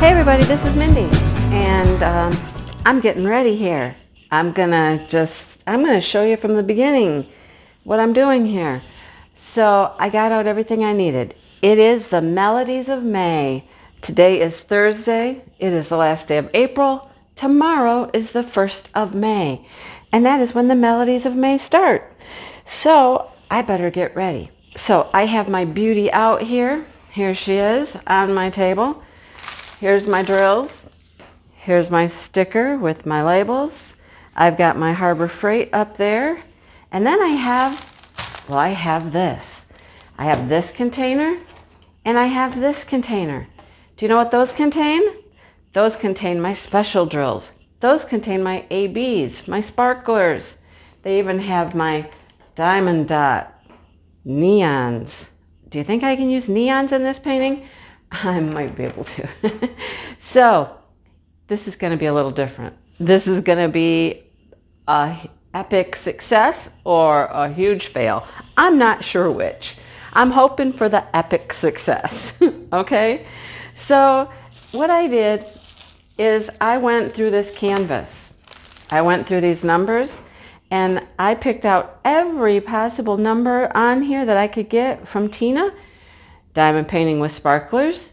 Hey everybody, this is Mindy, and I'm getting ready here. I'm gonna show you from the beginning what I'm doing here. So I got out everything I needed. It is the Melodies of May. Today is Thursday. It is the last day of April. Tomorrow is the 1st of May, and that is when the Melodies of May start. So I better get ready. So I have my beauty out here. Here she is on my table. Here's my drills. Here's my sticker with my labels. I've got my Harbor Freight up there. And then I have this. I have this container and I have this container. Do you know what those contain? Those contain my special drills. Those contain my ABs, my sparklers. They even have my diamond dot neons. Do you think I can use neons in this painting? I might be able to. So this is going to be a little different. This is going to be a epic success or a huge fail. I'm not sure which. I'm hoping for the epic success. Okay? So what I did is I went through this canvas. I went through these numbers and I picked out every possible number on here that I could get from Tina. Diamond painting with sparklers.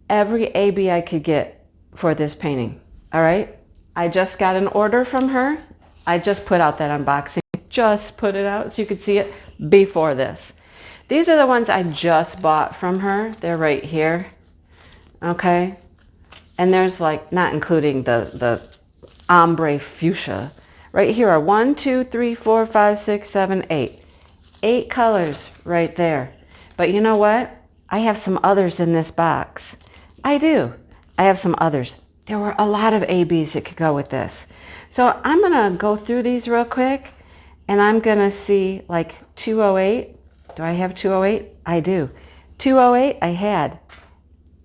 Every AB I could get for this painting. All right. I just got an order from her. I just put out that unboxing. Just put it out so you could see it before this. These are the ones I just bought from her. They're right here. Okay. And there's like, not including the ombre fuchsia. Right here are 1, 2, 3, 4, 5, 6, 7, 8. 8 colors right there. But you know what? I have some others in this box. I do. I have some others. There were a lot of ABs that could go with this. So I'm going to go through these real quick and I'm going to see like 208. Do I have 208? I do. 208 I had.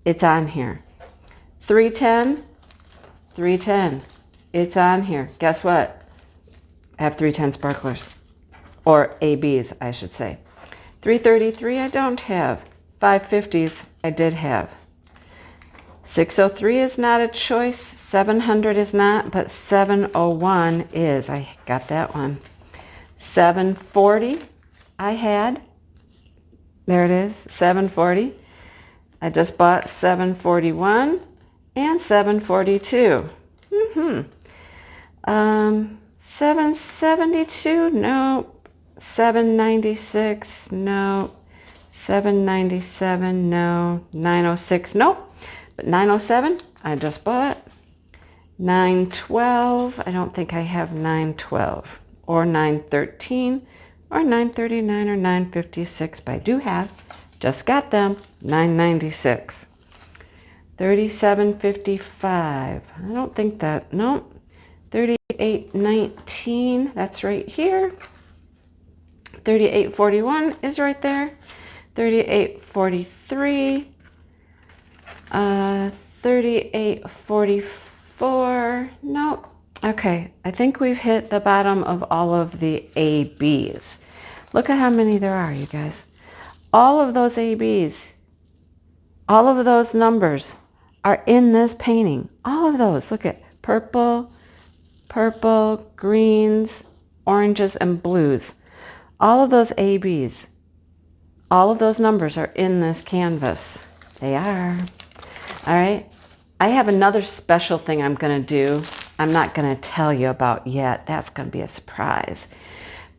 It's on here. 310. 310. It's on here. Guess what? I have 310 sparklers. Or ABs, I should say. 333 I don't have. 550s I did have. 603 is not a choice. 700 is not, but 701 is. I got that one. 740 I had. There it is, 740. I just bought 741 and 742. 772, no. 796, no. 797, no. 906, nope. But 907, I just bought. 912, I don't think I have 912. Or 913, or 939, or 956, but I do have. Just got them. 996. 3755, I don't think that, nope. 3819, that's right here. 3841 is right there. 3843. 3844. Nope. Okay, I think we've hit the bottom of all of the ABs. Look at how many there are, you guys. All of those ABs, all of those numbers are in this painting. All of those. Look at purple, greens, oranges, and blues. All of those ABs, all of those numbers are in this canvas. They are. All right. I have another special thing I'm going to do. I'm not going to tell you about yet. That's going to be a surprise.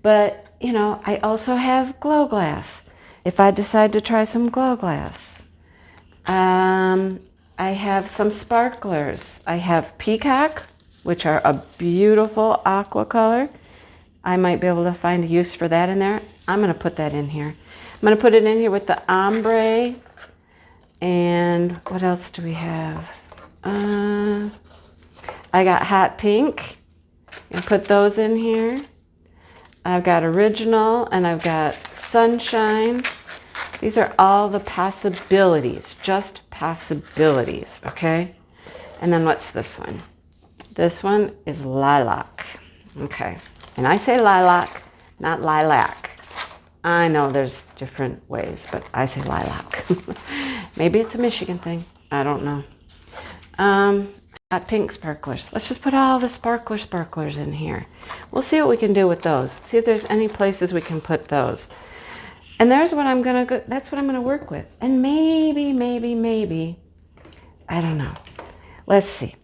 But, you know, I also have glow glass. If I decide to try some glow glass. I have some sparklers. I have peacock, which are a beautiful aqua color. I might be able to find a use for that in there. I'm going to put that in here. I'm going to put it in here with the ombre. And what else do we have? I got hot pink. And put those in here. I've got original and I've got sunshine. These are all the possibilities, just possibilities, okay? And then what's this one? This one is lilac, okay? And I say lilac, not lilac. I know there's different ways, but I say lilac. Maybe it's a Michigan thing. I don't know. Hot pink sparklers. Let's just put all the sparklers in here. We'll see what we can do with those. See if there's any places we can put those. And there's what I'm gonna go, that's what I'm gonna work with. And maybe, I don't know. Let's see.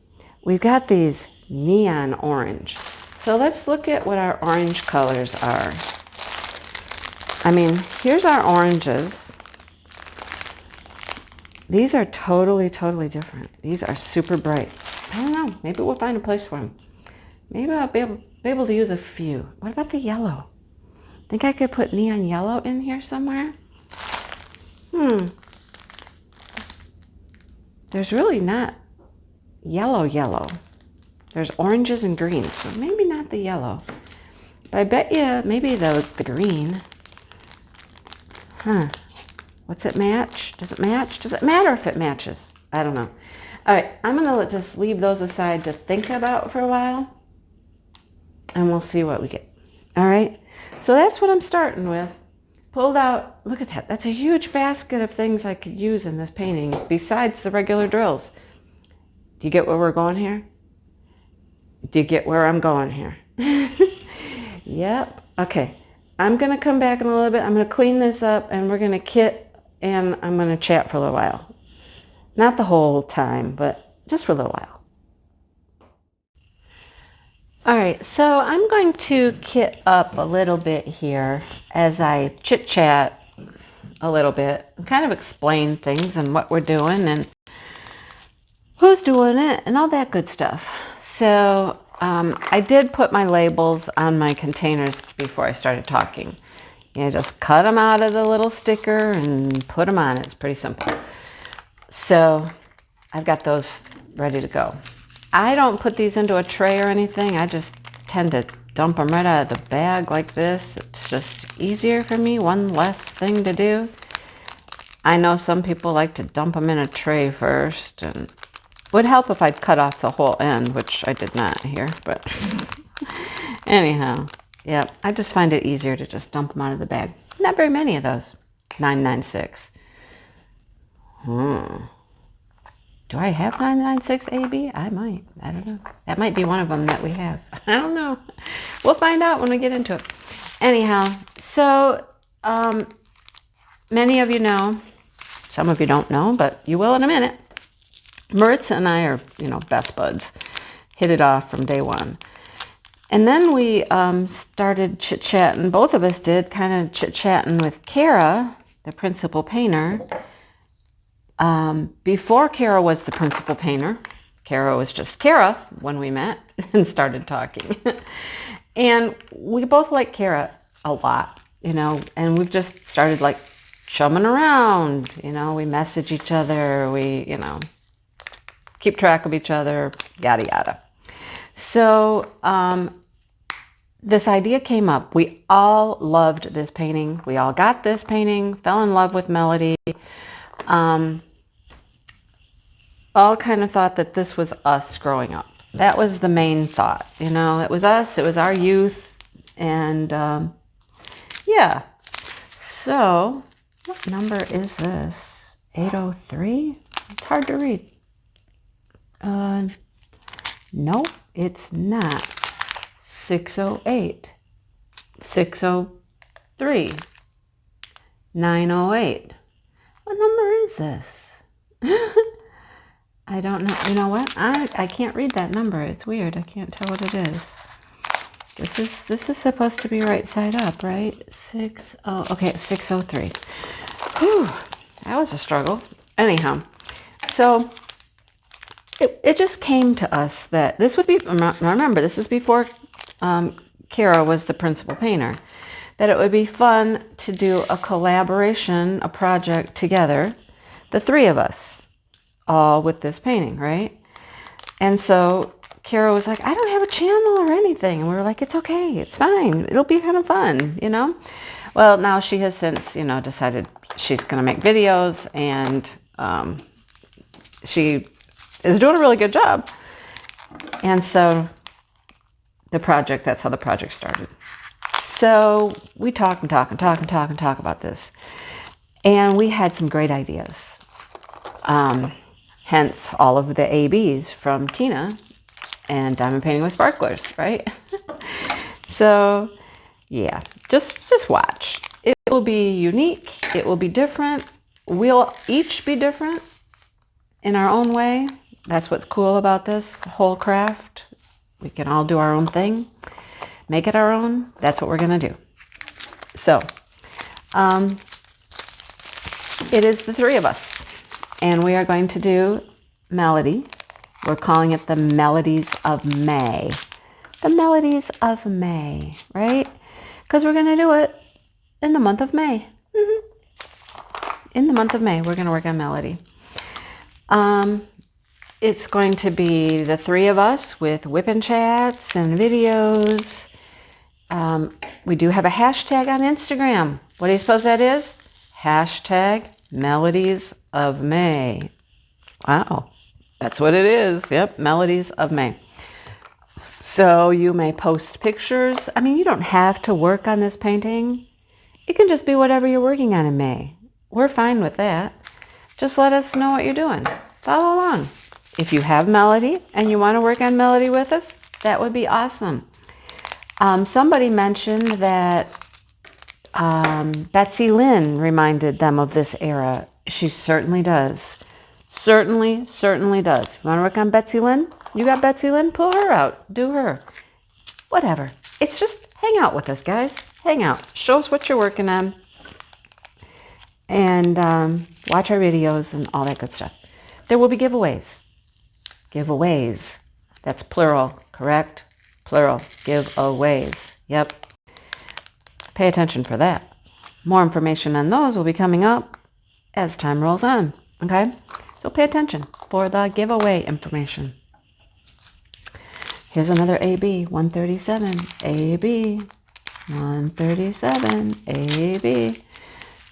We've got these neon orange. So let's look at what our orange colors are. I mean, here's our oranges. These are totally different. These are super bright. I don't know. Maybe we'll find a place for them. Maybe I'll be able to use a few. What about the yellow? Think I could put neon yellow in here somewhere? There's really not yellow. There's oranges and greens, so maybe not the yellow. But I bet you maybe the green. What's it match? Does it match? Does it matter if it matches? I don't know. All right, I'm gonna just leave those aside to think about for a while, and we'll see what we get. All right, so that's what I'm starting with. Pulled out, look at that. That's a huge basket of things I could use in this painting besides the regular drills. Do you get where we're going here? Do you get where I'm going here? Yep. Okay. I'm going to come back in a little bit. I'm going to clean this up and we're going to kit and I'm going to chat for a little while. Not the whole time, but just for a little while. All right, so I'm going to kit up a little bit here as I chit-chat a little bit and kind of explain things and what we're doing and who's doing it and all that good stuff. So I did put my labels on my containers before I started talking. You just cut them out of the little sticker and put them on. It's pretty simple. So I've got those ready to go. I don't put these into a tray or anything. I just tend to dump them right out of the bag like this. It's just easier for me, one less thing to do. I know some people like to dump them in a tray first, and it would help if I'd cut off the whole end, which I did not here, but anyhow, yeah, I just find it easier to just dump them out of the bag. Not very many of those. 996. Do I have 996 AB? I might. I don't know. That might be one of them that we have. I don't know. We'll find out when we get into it. Anyhow, so many of you know, some of you don't know, but you will in a minute. Maritza and I are, best buds. Hit it off from day one. And then we started chit-chatting. Both of us did, kind of chit-chatting with Kara, the principal painter. Before Kara was the principal painter, Kara was just Kara when we met and started talking. And we both like Kara a lot, and we've just started like chumming around, we message each other, we, keep track of each other, yada, yada. So this idea came up. We all loved this painting. We all got this painting, fell in love with Melody. All kind of thought that this was us growing up. That was the main thought, it was us, it was our youth, and yeah. So, what number is this? 803? It's hard to read. No, it's not. 608. 603. 908. What number is this? I don't know. You know what? I can't read that number. It's weird. I can't tell what it is. This is supposed to be right side up, right? Okay, it's 603. Whew, that was a struggle. Anyhow, so it just came to us that this would be, remember, this is before Kara was the principal painter, that it would be fun to do a collaboration, a project together, the three of us, all with this painting, right? And so Kara was like, I don't have a channel or anything. And we were like, it's okay, it's fine. It'll be kind of fun, Well, now she has since, decided she's going to make videos, and she is doing a really good job. And so that's how the project started. So we talk about this. And we had some great ideas. Hence all of the ABs from Tina and Diamond Painting with Sparklers, right? So yeah, just watch. It will be unique. It will be different. We'll each be different in our own way. That's what's cool about this whole craft. We can all do our own thing, make it our own. That's what we're going to do. So it is the three of us, and we are going to do Melody. We're calling it the Melodies of May. The Melodies of May, right? Because we're going to do it in the month of May. In the month of May, we're going to work on Melody. It's going to be the three of us with whipping chats and videos. We do have a hashtag on Instagram. What do you suppose that is? Hashtag Melodies of May. Wow, that's what it is. Yep, Melodies of May. So you may post pictures. I mean, you don't have to work on this painting. It can just be whatever you're working on in May. We're fine with that. Just let us know what you're doing. Follow along. If you have Melody and you want to work on Melody with us, that would be awesome. Somebody mentioned that Betsy Lynn reminded them of this era. She certainly does. Certainly does. You want to work on Betsy Lynn? You got Betsy Lynn? Pull her out. Do her. Whatever. It's just hang out with us, guys. Hang out. Show us what you're working on. And watch our videos and all that good stuff. There will be giveaways. Giveaways. That's plural, correct? Plural. Giveaways. Yep. Pay attention for that. More information on those will be coming up as time rolls on. Okay? So pay attention for the giveaway information. Here's another AB, 137. AB, 137. AB.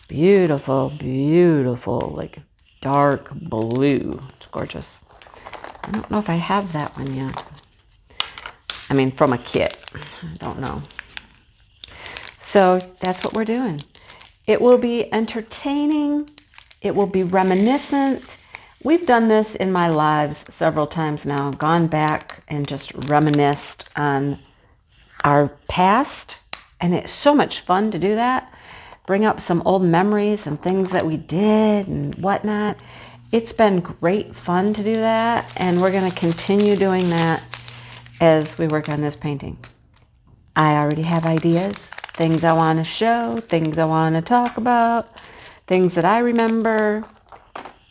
Beautiful, beautiful, like dark blue. It's gorgeous. I don't know if I have that one yet. I mean, from a kit. I don't know. So that's what we're doing. It will be entertaining. It will be reminiscent. We've done this in my lives several times now, gone back and just reminisced on our past. And it's so much fun to do that. Bring up some old memories and things that we did and whatnot. It's been great fun to do that, and we're going to continue doing that as we work on this painting. I already have ideas, things I want to show, things I want to talk about, things that I remember.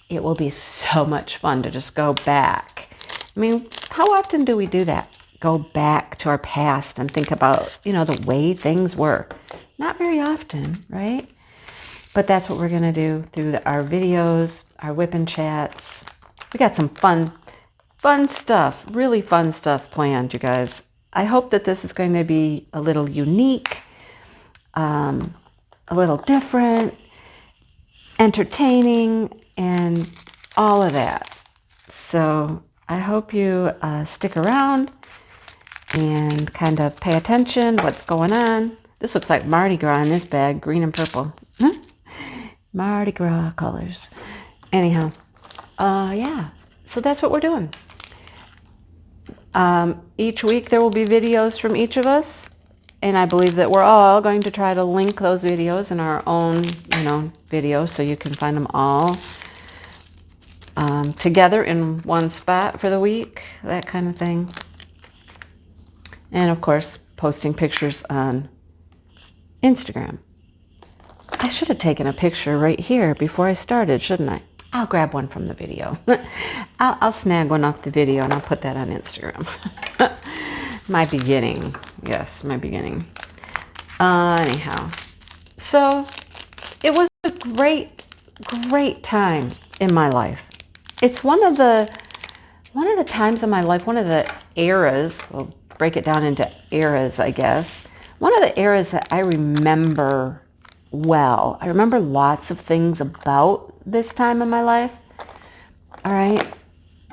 It will be so much fun to just go back. I mean, how often do we do that? Go back to our past and think about, the way things were. Not very often, right? But that's what we're going to do through our videos, our whipping chats. We got some fun stuff, really fun stuff planned, you guys. I hope that this is going to be a little unique, a little different, entertaining, and all of that. So I hope you stick around and kind of pay attention what's going on. This looks like Mardi Gras in this bag, green and purple. Mardi Gras colors. Anyhow, yeah, so that's what we're doing. Each week there will be videos from each of us, and I believe that we're all going to try to link those videos in our own, videos, so you can find them all together in one spot for the week, that kind of thing. And of course, posting pictures on Instagram. I should have taken a picture right here before I started, shouldn't I? I'll grab one from the video. I'll snag one off the video and I'll put that on Instagram. My beginning. Yes, my beginning. Anyhow. So it was a great time in my life. It's one of the times in my life, one of the eras, we'll break it down into eras, I guess. One of the eras that I remember well. I remember lots of things about this time in my life. All right.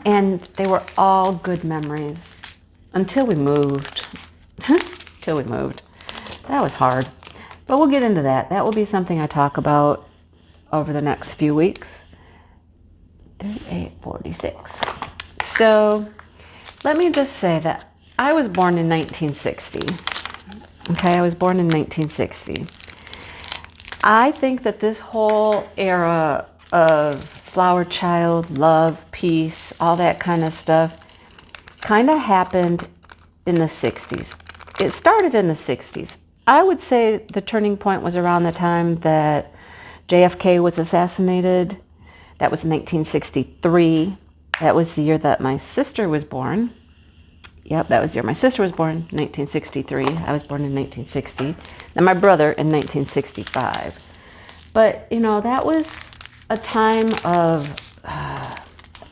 And they were all good memories until we moved. Until we moved. That was hard. But we'll get into that. That will be something I talk about over the next few weeks. 38, 46. So let me just say that I was born in 1960. Okay, I was born in 1960. I think that this whole era of flower child, love, peace, all that kind of stuff kind of happened in the 60s. It started in the 60s. I would say the turning point was around the time that JFK was assassinated. That was 1963. That was the year that my sister was born. Yep, that was the year my sister was born, 1963. I was born in 1960. And my brother in 1965. But, you know, that was a time of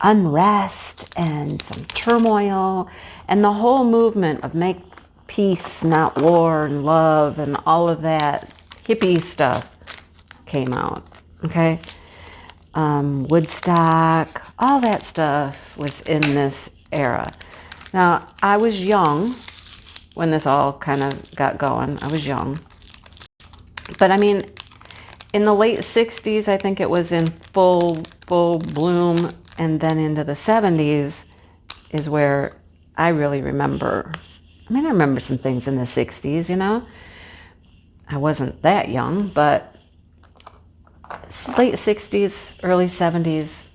unrest and some turmoil. And the whole movement of make peace, not war, and love, and all of that hippie stuff came out. Okay? Woodstock, all that stuff was in this era. Now, I was young when this all kind of got going. I was young. But I mean, in the late 60s, I think it was in full bloom. And then into the 70s is where I really remember. I mean, I remember some things in the 60s, you know. I wasn't that young, but late 60s, early 70s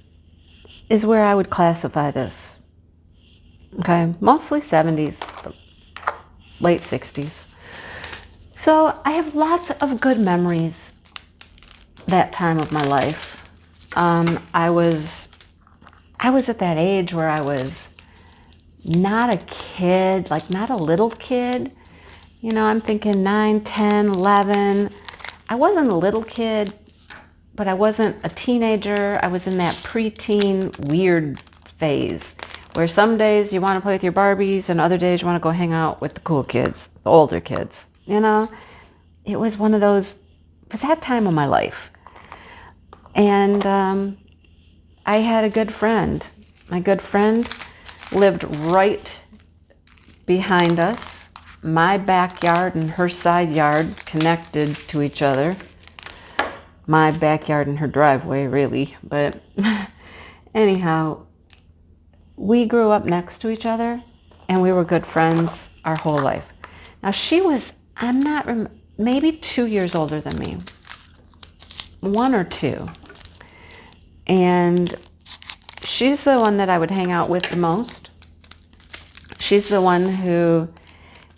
is where I would classify this. Okay, mostly 70s, but late 60s. So I have lots of good memories that time of my life. I was at that age where I was not a kid, like not a little kid. You know, I'm thinking 9, 10, 11. I wasn't a little kid, but I wasn't a teenager. I was in that preteen weird phase where some days you want to play with your Barbies and other days you want to go hang out with the cool kids, the older kids. You know, it was one of those, it was that time of my life. And I had a good friend. My good friend lived right behind us. My backyard and her side yard connected to each other. My backyard and her driveway, really. But anyhow, we grew up next to each other and we were good friends our whole life. Now she was, maybe 2 years older than me. 1 or 2. And she's the one that I would hang out with the most. She's the one who,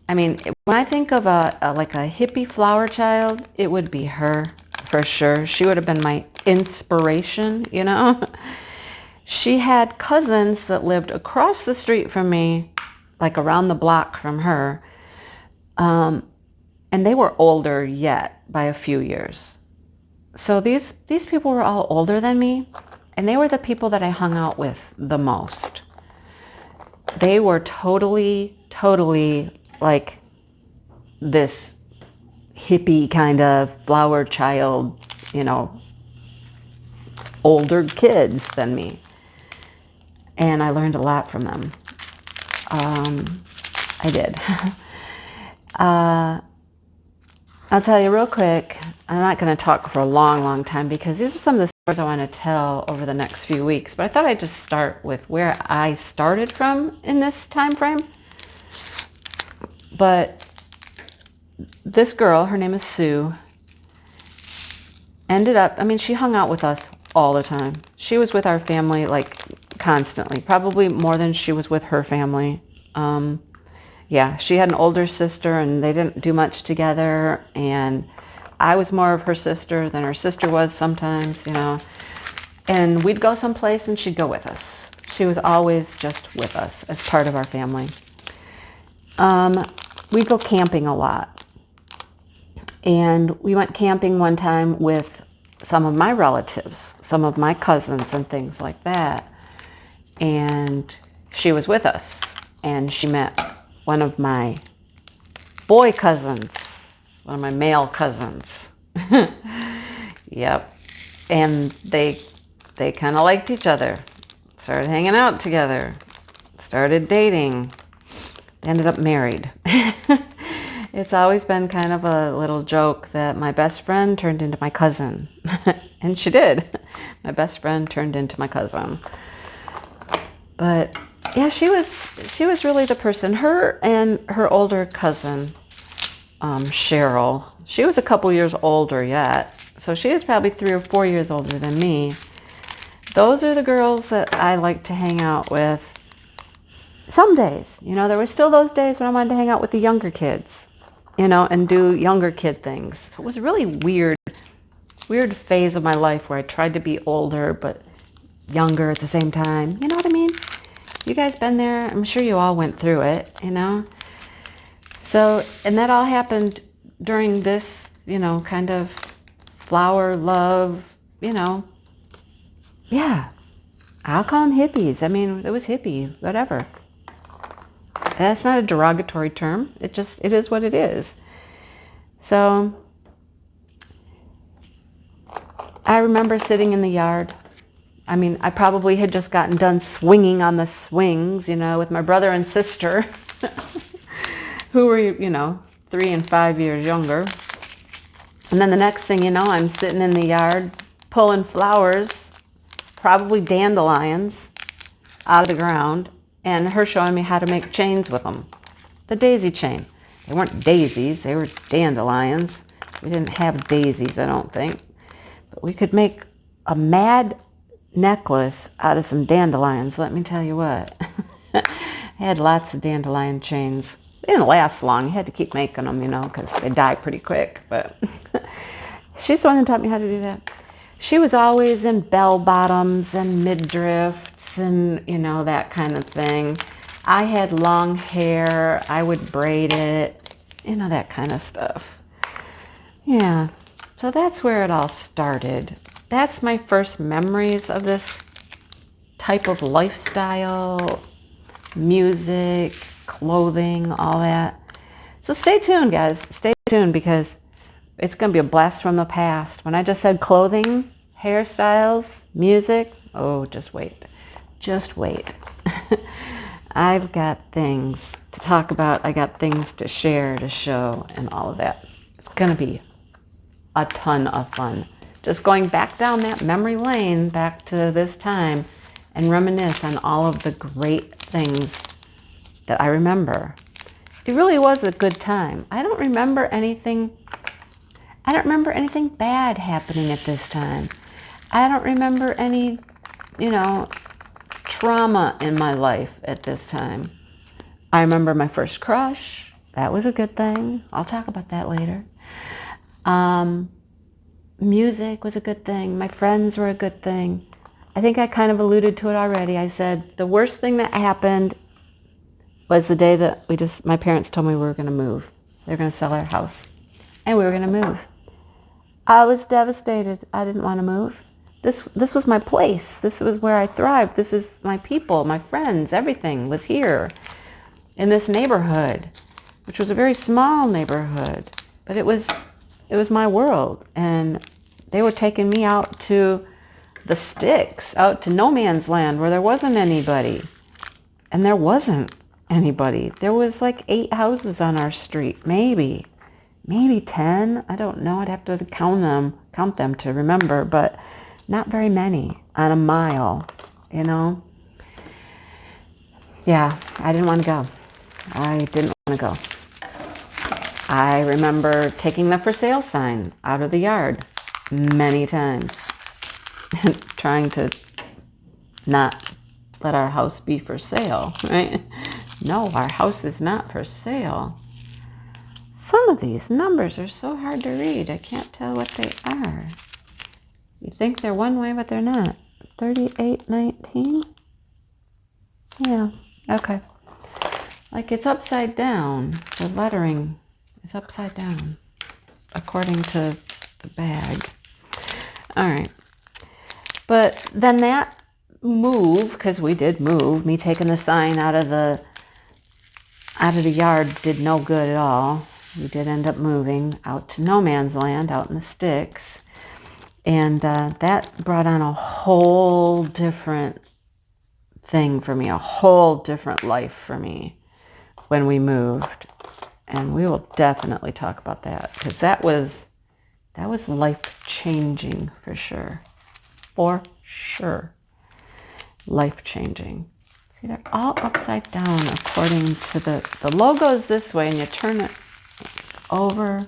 I mean, when I think of like a hippie flower child, it would be her for sure. She would have been my inspiration, you know. She had cousins that lived across the street from me, like around the block from her. And they were older yet by a few years. So these people were all older than me, and they were the people that I hung out with the most. They were totally like this hippie kind of flower child, you know, older kids than me. And I learned a lot from them. I did. I'll tell you real quick, I'm not going to talk for a long time because these are some of the stories I want to tell over the next few weeks. But I thought I'd just start with where I started from in this time frame. But this girl, her name is Sue, ended up, I mean, she hung out with us all the time. She was with our family like constantly, probably more than she was with her family. Yeah, she had an older sister and they didn't do much together, and I was more of her sister than her sister was sometimes, you know. And we'd go someplace and she'd go with us. She was always just with us as part of our family. We'd go camping a lot. And we went camping one time with some of my relatives, some of my cousins and things like that. And she was with us, and she met one of my boy cousins, one of my male cousins. Yep. And they kind of liked each other, started hanging out together, started dating. They ended up married. It It's always been kind of a little joke that my best friend turned into my cousin. And she did. My best friend turned into my cousin. But yeah, she was really the person. Her and her older cousin, Cheryl, she was a couple years older yet. So she is probably 3 or 4 years older than me. Those are the girls that I like to hang out with. Some days, there were still those days when I wanted to hang out with the younger kids, and do younger kid things. So it was a really weird phase of my life where I tried to be older but younger at the same time. You know what I mean? You guys been there? I'm sure you all went through it, So, and that all happened during this, kind of flower love, yeah. I'll call them hippies. I mean, it was hippie, whatever. That's not a derogatory term. It is what it is. So I remember sitting in the yard. I mean, I probably had just gotten done swinging on the swings, with my brother and sister who were, 3 and 5 years younger. And then the next thing you know, I'm sitting in the yard pulling flowers, probably dandelions, out of the ground, and her showing me how to make chains with them. The daisy chain. They weren't daisies, they were dandelions. We didn't have daisies, I don't think. But we could make a mad necklace out of some dandelions, let me tell you what. I had lots of dandelion chains. They didn't last long. You had to keep making them, because they die pretty quick. But she's the one who taught me how to do that. She was always in bell bottoms and midriffs and, that kind of thing. I had long hair. I would braid it, that kind of stuff. Yeah, so that's where it all started. That's my first memories of this type of lifestyle, music, clothing, all that. So stay tuned, guys. Stay tuned because it's going to be a blast from the past. When I just said clothing, hairstyles, music, oh, just wait. Just wait. I've got things to talk about. I got things to share, to show, and all of that. It's going to be a ton of fun. Just going back down that memory lane, back to this time, and reminisce on all of the great things that I remember. It really was a good time. I don't remember anything bad happening at this time. I don't remember any, trauma in my life at this time. I remember my first crush. That was a good thing. I'll talk about that later. Music was a good thing. My friends were a good thing. I think I kind of alluded to it already. I said the worst thing that happened was the day that my parents told me we were going to move. They were going to sell our house. And we were going to move. I was devastated. I didn't want to move. This was my place. This was where I thrived. This is my people, my friends, everything was here in this neighborhood, which was a very small neighborhood, but it was my world. And they were taking me out to the sticks, out to no man's land where there wasn't anybody. And there wasn't anybody. There was like 8 houses on our street, maybe 10. I don't know. I'd have to count them to remember, but not very many on a mile, Yeah, I didn't want to go. I didn't want to go. I remember taking the for sale sign out of the yard many times and trying to not let our house be for sale, right? No, our house is not for sale. Some of these numbers are so hard to read. I can't tell what they are. You think they're one way, but they're not. 3819? Yeah, okay. Like it's upside down. The lettering is upside down, according to the bag. All right. But then that move, because we did move, me taking the sign out of the yard did no good at all. We did end up moving out to no man's land, out in the sticks. And that brought on a whole different thing for me, a whole different life for me when we moved. And we will definitely talk about that, because that was life-changing for sure. For sure. Life-changing. See, they're all upside down according to the logo's this way, and you turn it over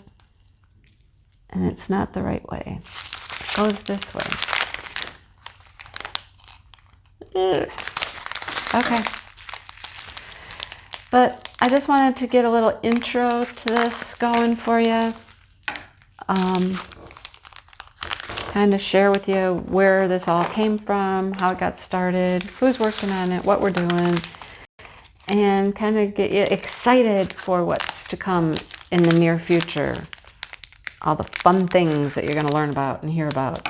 and it's not the right way. It goes this way. Okay. But I just wanted to get a little intro to this going for you. Kind of share with you where this all came from, how it got started, who's working on it, what we're doing, and kind of get you excited for what's to come in the near future. All the fun things that you're going to learn about and hear about.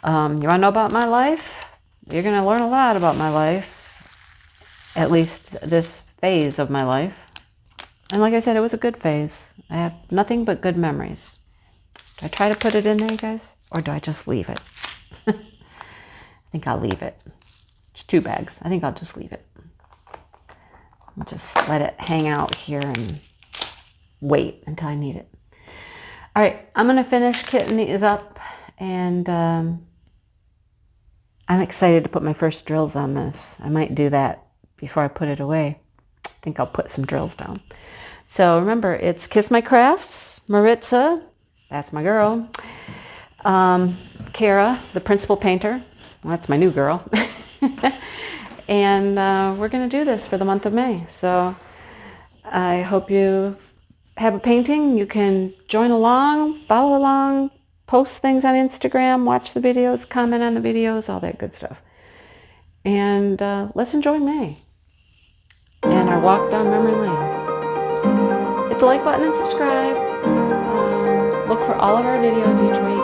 You want to know about my life? You're going to learn a lot about my life, at least this phase of my life. And like I said, it was a good phase. I have nothing but good memories. Do I try to put it in there, you guys? Or do I just leave it? I think I'll leave it. It's 2 bags. I think I'll just leave it. I'll just let it hang out here and wait until I need it. All right, I'm going to finish kitting these up, and I'm excited to put my first drills on this. I might do that before I put it away. I think I'll put some drills down. So remember, it's Kiss My Crafts, Maritza, that's my girl, Kara, the principal painter, well, that's my new girl, and we're going to do this for the month of May. So I hope you have a painting. You can join along, follow along, post things on Instagram, watch the videos, comment on the videos, all that good stuff. And let's enjoy May and our walk down memory lane. Hit the like button and subscribe. Look for all of our videos each week.